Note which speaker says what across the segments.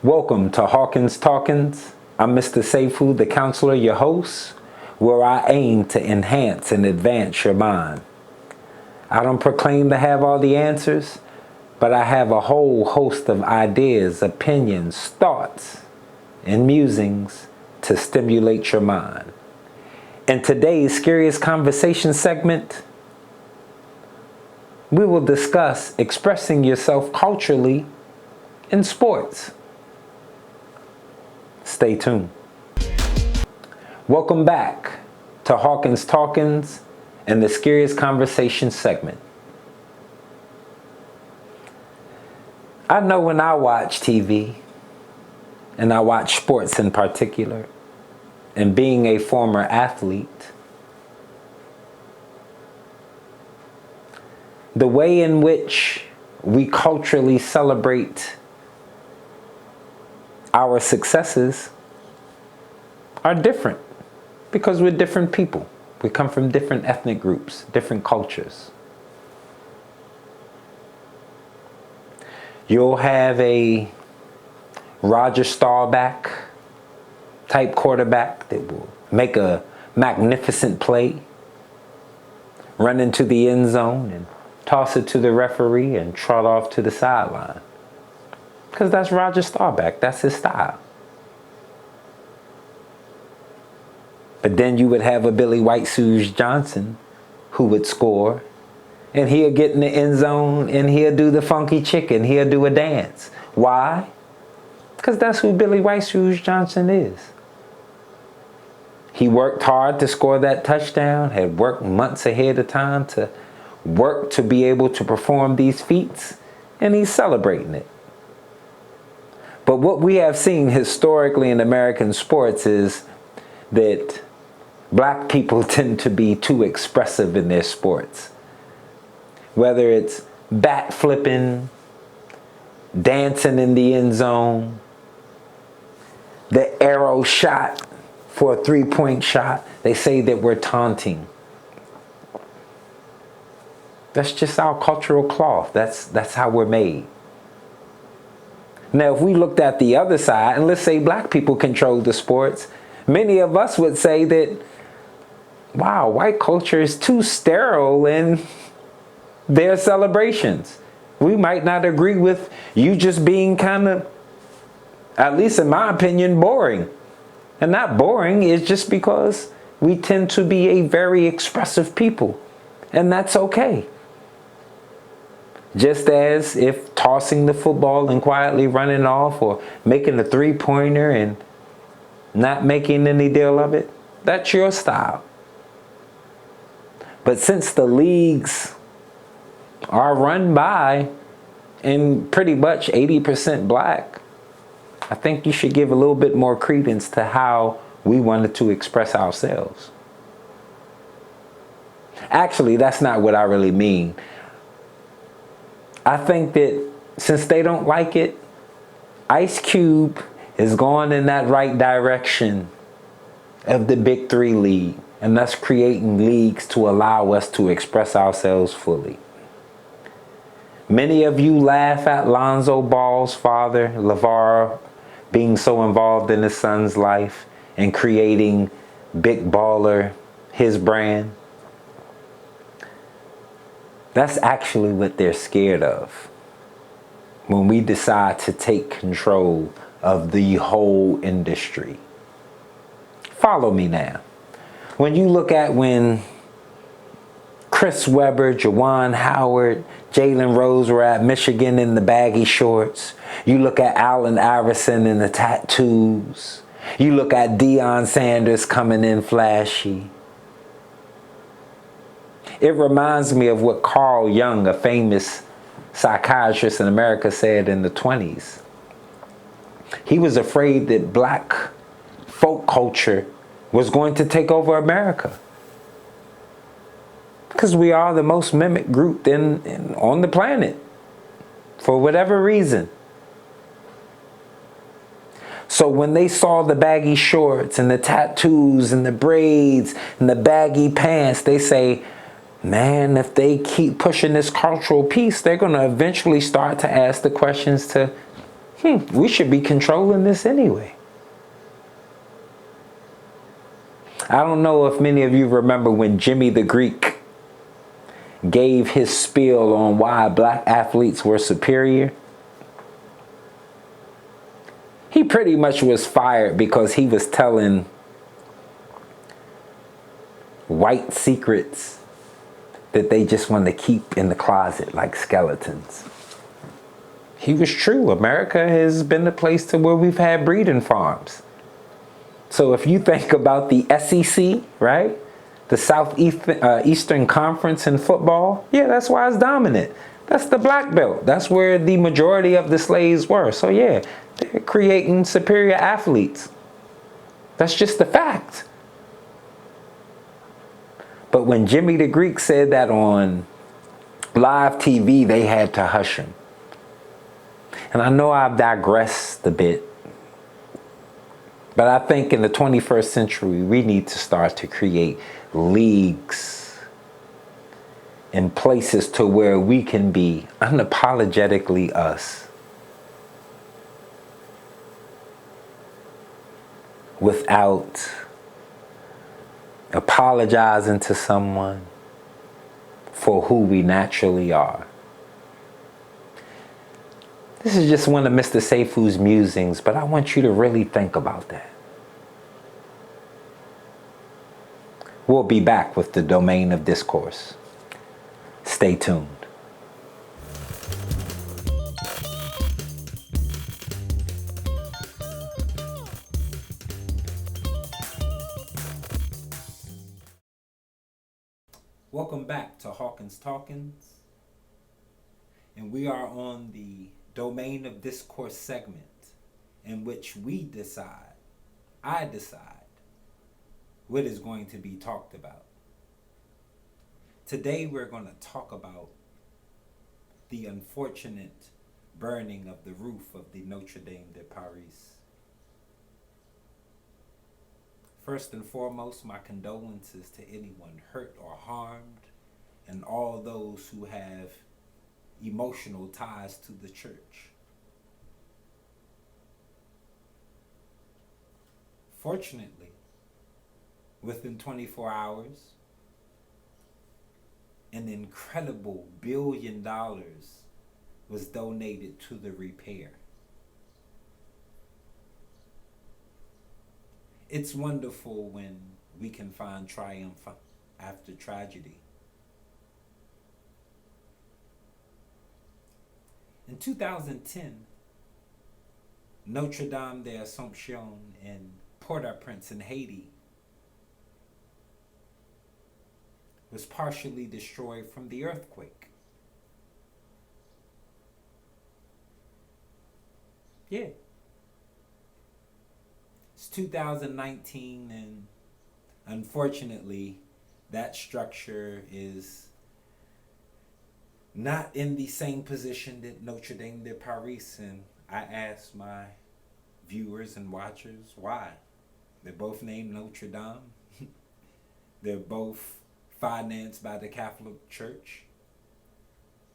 Speaker 1: Welcome to Hawkins Talkins. I'm Mr. Seifu, the counselor, your host, where I aim to enhance and advance your mind. I don't proclaim to have all the answers, but I have a whole host of ideas, opinions, thoughts, and musings to stimulate your mind. In today's Scariest Conversation segment, we will discuss expressing yourself culturally in sports. Stay tuned. Welcome back to Hawkins Talkins and the Scariest Conversation segment. I know when I watch TV, and I watch sports in particular, and being a former athlete, the way in which we culturally celebrate our successes are different because we're different people. We come from different ethnic groups, different cultures. You'll have a Roger Staubach type quarterback that will make a magnificent play, run into the end zone and toss it to the referee and trot off to the sideline. Because that's Roger Staubach, that's his style. But then you would have a Billy White Shoes Johnson who would score, and he'll get in the end zone and he'll do the funky chicken, he'll do a dance. Why? Because that's who Billy White Shoes Johnson is. He worked hard to score that touchdown, had worked months ahead of time to work to be able to perform these feats, and he's celebrating it. But what we have seen historically in American sports is that black people tend to be too expressive in their sports. Whether it's bat flipping, dancing in the end zone, the arrow shot for a three-point shot, they say that we're taunting. That's just our cultural cloth. That's how we're made. Now, if we looked at the other side, and let's say black people control the sports, many of us would say that, wow, white culture is too sterile in their celebrations. We might not agree with you just being kind of, at least in my opinion, boring. And not boring is just because we tend to be a very expressive people. And that's okay. Just as if tossing the football and quietly running off, or making a three-pointer and not making any deal of it, that's your style. But since the leagues are run by and pretty much 80% black, I think you should give a little bit more credence to how we wanted to express ourselves. Actually, that's not what I really mean. I think that since they don't like it, Ice Cube is going in that right direction of the Big Three League, and thus creating leagues to allow us to express ourselves fully. Many of you laugh at Lonzo Ball's father, LeVar, being so involved in his son's life and creating Big Baller, his brand. That's actually what they're scared of when we decide to take control of the whole industry. Follow me now. When you look at when Chris Webber, Juwan Howard, Jalen Rose were at Michigan in the baggy shorts. You look at Allen Iverson in the tattoos. You look at Deion Sanders coming in flashy. It reminds me of what Carl Jung, a famous psychiatrist in America, said in the 1920s. He was afraid that black folk culture was going to take over America, because we are the most mimicked group on the planet, for whatever reason. So when they saw the baggy shorts and the tattoos and the braids and the baggy pants, they say, man, if they keep pushing this cultural piece, they're going to eventually start to ask the questions to, We should be controlling this anyway. I don't know if many of you remember when Jimmy the Greek gave his spiel on why black athletes were superior. He pretty much was fired because he was telling white secrets that they just want to keep in the closet like skeletons. He was true. America has been the place to where we've had breeding farms. So if you think about the SEC, right? The Southeastern Conference in football, yeah, that's why it's dominant. That's the black belt. That's where the majority of the slaves were. So yeah, they're creating superior athletes. That's just the fact. But when Jimmy the Greek said that on live TV, they had to hush him. And I know I've digressed a bit, but I think in the 21st century, we need to start to create leagues and places to where we can be unapologetically us, without apologizing to someone for who we naturally are. This is just one of Mr. Seifu's musings, but I want you to really think about that. We'll be back with the Domain of Discourse. Stay tuned. Welcome back to Hawkins Talkins, and we are on the Domain of Discourse segment, in which I decide what is going to be talked about. Today we're going to talk about the unfortunate burning of the roof of the Notre Dame de Paris. First and foremost, my condolences to anyone hurt or harmed, and all those who have emotional ties to the church. Fortunately, within 24 hours, an incredible $1 billion was donated to the repair. It's wonderful when we can find triumph after tragedy. In 2010, Notre Dame de Assomption in Port-au-Prince in Haiti was partially destroyed from the earthquake. Yeah. It's 2019, and unfortunately, that structure is not in the same position that Notre Dame de Paris. And I asked my viewers and watchers why. They're both named Notre Dame. They're both financed by the Catholic Church.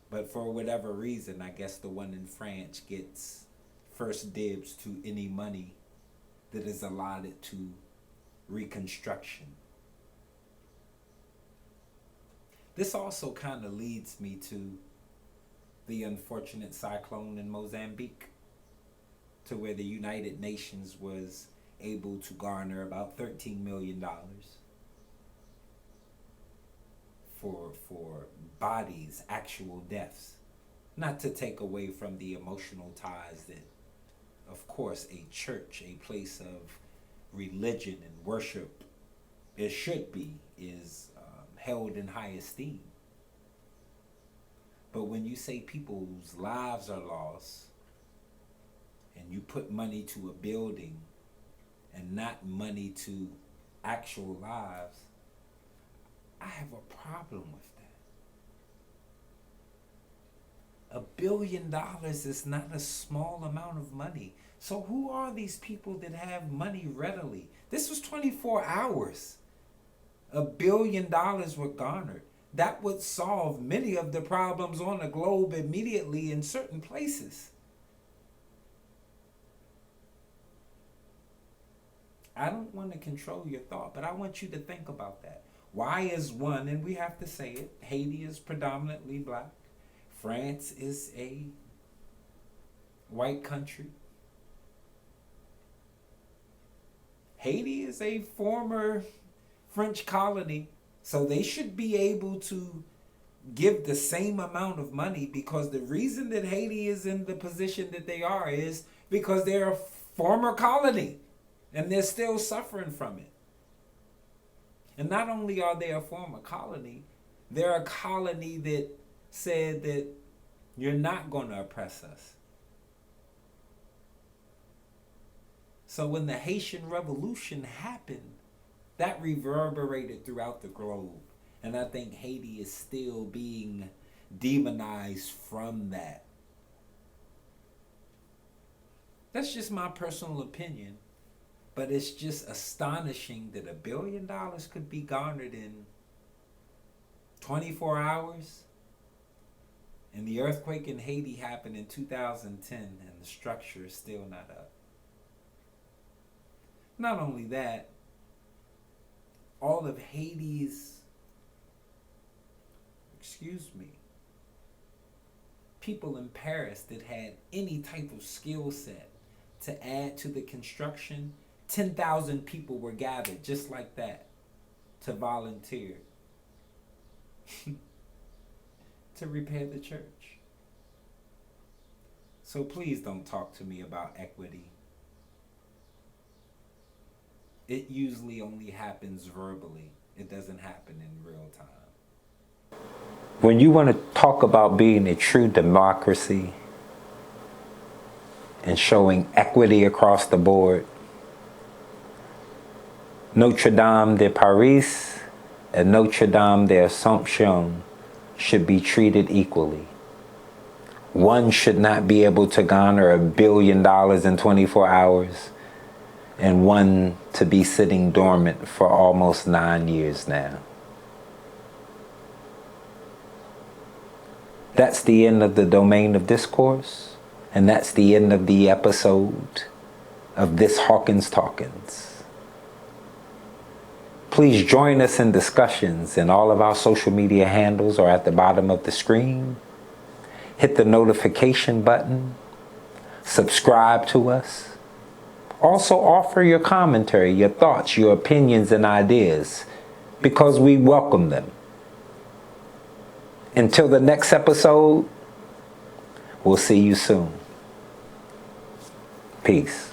Speaker 1: But for whatever reason, I guess the one in France gets first dibs to any money that is allotted to reconstruction. This also kind of leads me to the unfortunate cyclone in Mozambique, to where the United Nations was able to garner about $13 million for bodies, actual deaths. Not to take away from the emotional ties that, of course, a church, a place of religion and worship, it should be, is held in high esteem. But when you say people's lives are lost, and you put money to a building and not money to actual lives, I have a problem with that. $1 billion is not a small amount of money. So who are these people that have money readily? This was 24 hours. $1 billion were garnered. That would solve many of the problems on the globe immediately in certain places. I don't want to control your thought, but I want you to think about that. Why is one, and we have to say it, Haiti is predominantly black. France is a white country. Haiti is a former French colony, so they should be able to give the same amount of money, because the reason that Haiti is in the position that they are is because they're a former colony and they're still suffering from it. And not only are they a former colony, they're a colony that said that you're not going to oppress us. So when the Haitian Revolution happened, that reverberated throughout the globe. And I think Haiti is still being demonized from that. That's just my personal opinion. But it's just astonishing that $1 billion could be garnered in 24 hours. And the earthquake in Haiti happened in 2010 and the structure is still not up. Not only that, all of Haiti's, people in Paris that had any type of skill set to add to the construction, 10,000 people were gathered just like that to volunteer to repair the church. So please don't talk to me about equity. It usually only happens verbally. It doesn't happen in real time. When you want to talk about being a true democracy and showing equity across the board, Notre Dame de Paris and Notre Dame de Assomption should be treated equally. One should not be able to garner $1 billion in 24 hours, and one to be sitting dormant for almost 9 years now. That's the end of the domain of discourse, and that's the end of the episode of this Hawkins Talkins. Please join us in discussions, and all of our social media handles are at the bottom of the screen. Hit the notification button, subscribe to us. Also offer your commentary, your thoughts, your opinions and ideas, because we welcome them. Until the next episode, we'll see you soon. Peace.